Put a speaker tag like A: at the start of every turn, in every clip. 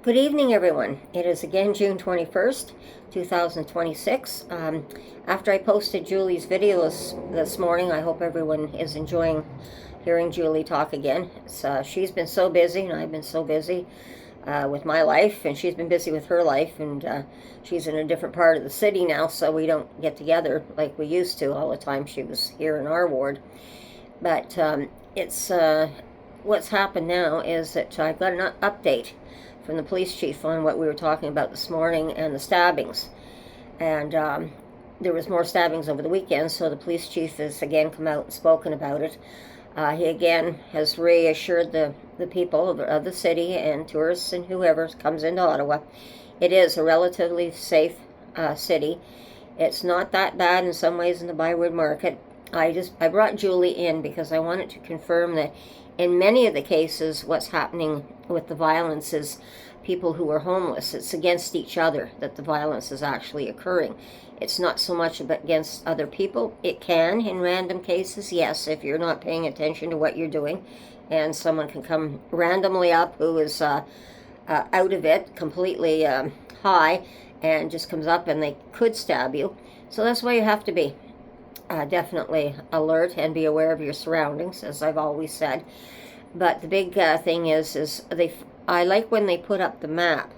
A: Good evening, everyone. It is again June 21st, 2026. After I posted Julie's video this morning, I hope everyone is enjoying hearing Julie talk again. She's been so busy, and I've been so busy with my life, and she's been busy with her life, and she's in a different part of the city now, so we don't get together like we used to all the time she was here in our ward. But what's happened now is that I've got an update from the police chief on what we were talking about this morning and the stabbings. And there was more stabbings over the weekend, so the police chief has again come out and spoken about it. He again has reassured the people of the city and tourists and whoever comes into Ottawa, it is a relatively safe city. It's not that bad in some ways in the Byward Market. I brought Julie in because I wanted to confirm that in many of the cases, what's happening with the violence is people who are homeless. It's against each other that the violence is actually occurring. It's not so much against other people. It can, in random cases, yes, if you're not paying attention to what you're doing, and someone can come randomly up who is out of it, completely high, and just comes up and they could stab you. So that's why you have to be definitely alert and be aware of your surroundings, as I've always said. But the big thing is I like when they put up the map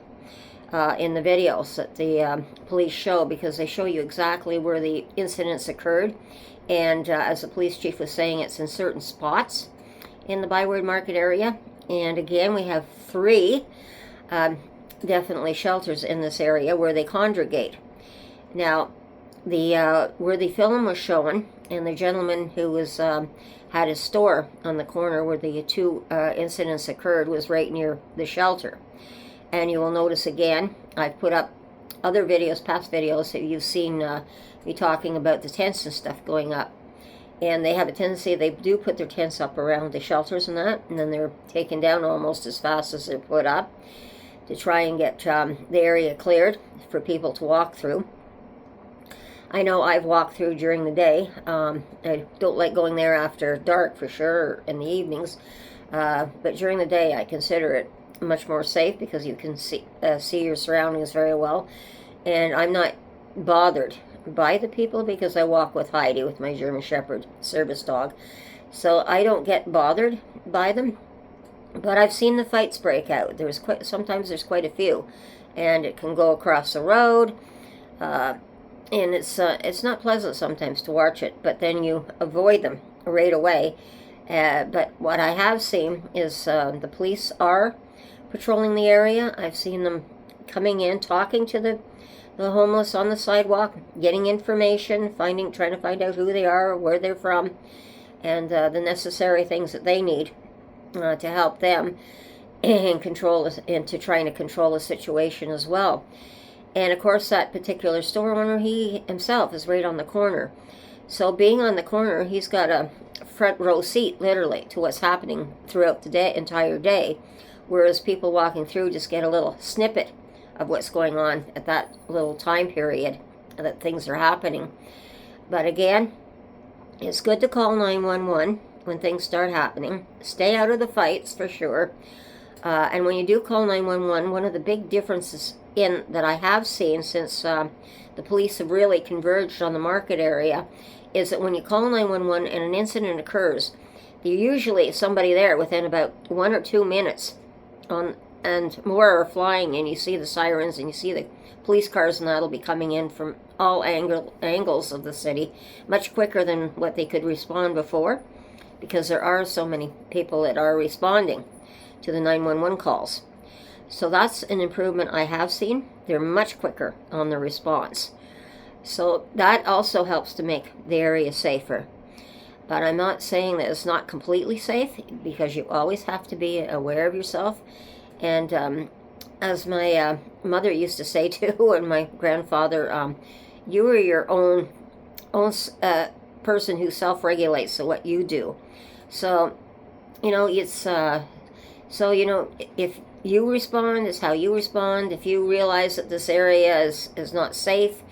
A: in the videos that the police show, because they show you exactly where the incidents occurred. And as the police chief was saying, it's in certain spots in the Byward Market area. And again, we have 3 definitely shelters in this area where they congregate. Now, where the film was shown, and the gentleman who was had his store on the corner where the 2 incidents occurred was right near the shelter. And you will notice again, I've put up other videos, past videos, that you've seen me talking about the tents and stuff going up. And they have a tendency, they do put their tents up around the shelters and that, and then they're taken down almost as fast as they're put up to try and get the area cleared for people to walk through. I know I've walked through during the day. I don't like going there after dark for sure, in the evenings. But during the day, I consider it much more safe because you can see your surroundings very well. And I'm not bothered by the people because I walk with Heidi, with my German Shepherd service dog. So I don't get bothered by them. But I've seen the fights break out. Sometimes there's quite a few. And it can go across the road. And it's not pleasant sometimes to watch it, but then you avoid them right away. But what I have seen is the police are patrolling the area. I've seen them coming in, talking to the homeless on the sidewalk, getting information, trying to find out who they are, where they're from, and the necessary things that they need to help them and trying to control the situation as well. And of course, that particular store owner, he himself is right on the corner. So being on the corner, he's got a front row seat, literally, to what's happening throughout the entire day. Whereas people walking through just get a little snippet of what's going on at that little time period that things are happening. But again, it's good to call 911 when things start happening. Stay out of the fights, for sure. And when you do call 911, one of the big differences that I have seen since the police have really converged on the market area is that when you call 911 and an incident occurs, there's usually somebody there within about 1 or 2 minutes, and more are flying, and you see the sirens and you see the police cars, and that'll be coming in from all angles of the city much quicker than what they could respond before, because there are so many people that are responding to the 911 calls. So that's an improvement I have seen. They're much quicker on the response. So that also helps to make the area safer. But I'm not saying that it's not completely safe, because you always have to be aware of yourself. And as my mother used to say too, and my grandfather, you are your own person who self-regulates to what you do. So, it's... So, if you respond, is how you respond. If you realize that this area is not safe,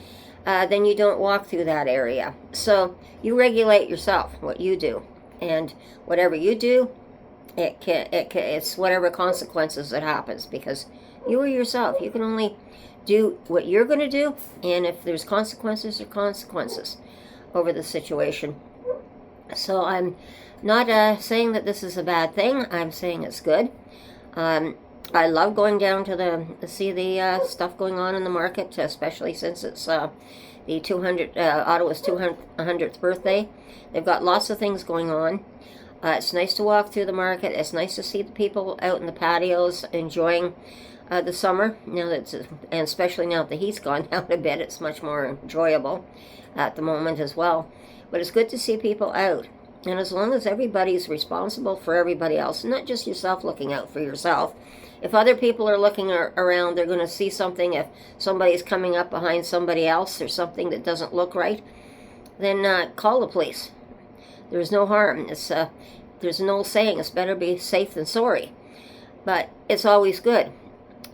A: then you don't walk through that area. So you regulate yourself, what you do. And whatever you do, It's whatever consequences it happens, because you are yourself. You can only do what you're going to do, and if there's consequences, there are consequences over the situation. So I'm not saying that this is a bad thing. I'm saying it's good. I love going down to see the stuff going on in the market, especially since it's the Ottawa's 200th birthday. They've got lots of things going on. It's nice to walk through the market. It's nice to see the people out in the patios enjoying the summer. And especially now that the heat's gone down a bit, it's much more enjoyable at the moment as well. But it's good to see people out. And as long as everybody's responsible for everybody else, not just yourself looking out for yourself. If other people are looking around, they're going to see something. If somebody's coming up behind somebody else or something that doesn't look right, then call the police. There's no harm. There's an old saying, it's better be safe than sorry. But it's always good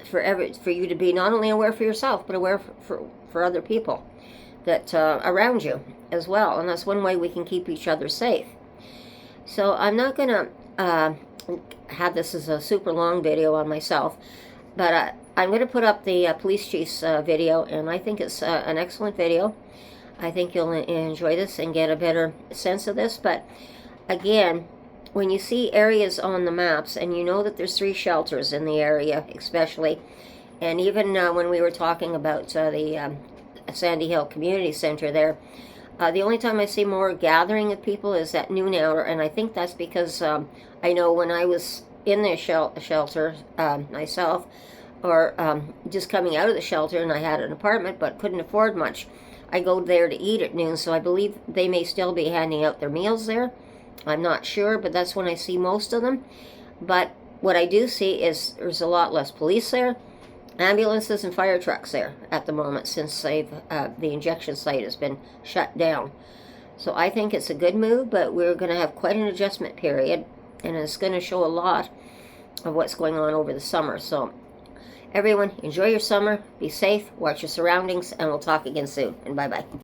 A: for you to be not only aware for yourself, but aware for other people that around you as well. And that's one way we can keep each other safe. So I'm not going to have this as a super long video on myself, but I'm going to put up the police chief's video, and I think it's an excellent video. I think you'll enjoy this and get a better sense of this. But again, when you see areas on the maps and you know that there's 3 shelters in the area especially, and even when we were talking about the Sandy Hill Community Center there, the only time I see more gathering of people is at noon hour, and I think that's because I know when I was in the shelter myself, or just coming out of the shelter, and I had an apartment but couldn't afford much, I go there to eat at noon, so I believe they may still be handing out their meals there. I'm not sure, but that's when I see most of them. But what I do see is there's a lot less police there, ambulances and fire trucks there at the moment, since the injection site has been shut down. So I think it's a good move, but we're going to have quite an adjustment period, and it's going to show a lot of what's going on over the summer. So everyone, enjoy your summer, be safe, watch your surroundings, and we'll talk again soon. And bye-bye.